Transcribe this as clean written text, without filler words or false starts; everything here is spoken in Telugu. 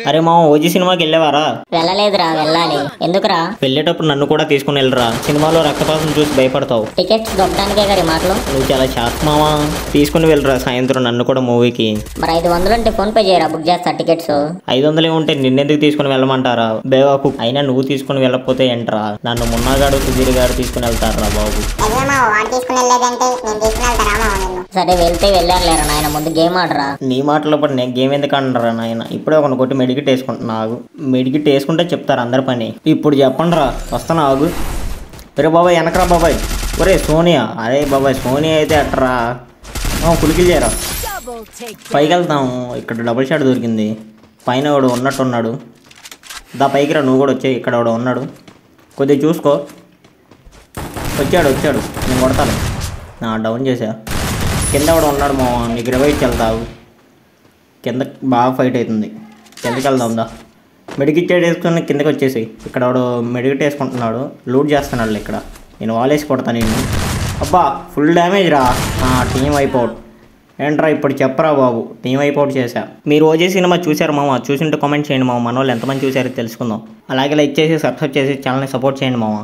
అరే మా ఓజీ సినిమాకి వెళ్ళేవారా? వెళ్ళలేదురా, వెళ్ళాలి. ఎందుకురా? వెళ్ళేటప్పుడు నన్ను కూడా తీసుకుని వెళ్ళరా. సినిమాలో రక్తపాతం చూసి భయపడతావు. టికెట్స్ దొబ్బడానికే గారి మాటలు. నువ్వు చాలా షార్ప్ మావా. తీసుకుని వెళ్ళరా సాయంత్రం నన్ను కూడా మూవీకి. మరి 500 అంటే ఫోన్ పే చేయరా, బుక్ చేస్తా టికెట్స్. 500 ఉంటే నిన్నెందుకు తీసుకుని వెళ్ళమంటారా బేవాకు? అయినా నువ్వు తీసుకుని వెళ్ళకపోతే ఏంట్రా, నన్ను మున్నాగాడు సుధీర్ గారు తీసుకుని వెళ్తారా బాబు. సరే వెళ్తే వెళ్ళారులేరా నాయన, ముందు గేమ్ ఆడరా. నీ మాటలో పడి నేను గేమ్ ఎందుకు అంటారా నాయన? ఇప్పుడే ఒకటి కొట్టి మెడికిట్ వేసుకుంటున్నావు. మెడికిట్ వేసుకుంటే చెప్తారు అందరి పని. ఇప్పుడు చెప్పండి రా, వస్తాను ఆగు. ఒరే బాబాయ్ వెనకరా బాబాయ్. ఒరే సోనియా. అరే బాబాయ్ సోనియా అయితే అట్టరా కులికిలు చేయరా. పైకి వెళ్తాము. ఇక్కడ డబుల్ షాట్ దొరికింది. పైన వాడు ఉన్నట్టున్నాడు. దా పైకి రా, నువ్వు కూడా వచ్చాయి. ఇక్కడ వాడు ఉన్నాడు, కొద్దిగా చూసుకో. వచ్చాడు నేను కొడతాను. డౌన్ చేసా. కింద కూడా ఉన్నాడు మా, నీకు రివైట్ వెళ్తావు. కింద బాగా ఫైట్ అవుతుంది. కిందకి వెళ్దాం దా. మెడికిట్ వేసుకుని కిందకి వచ్చేసి. ఇక్కడ వాడు మెడికిట్ వేసుకుంటున్నాడు, లూట్ చేస్తున్నాడు. ఇక్కడ నేను వాలేసి కొడతాను నేను. అబ్బా ఫుల్ డ్యామేజ్ రా. టీం అయిపోట్ ఏంట్రా ఇప్పుడు చెప్పరా బాబు. టీం అయిపోట్ చేశా. మీరు ఓజీ సినిమా చూశారు మామ? చూసింటే కామెంట్ చేయండి మామ. మన వాళ్ళు ఎంతమంది చూసారో తెలుసుకుందాం. అలాగే లైక్ చేసి సబ్స్క్రైబ్ చేసి ఛానల్ని సపోర్ట్ చేయండి మామ.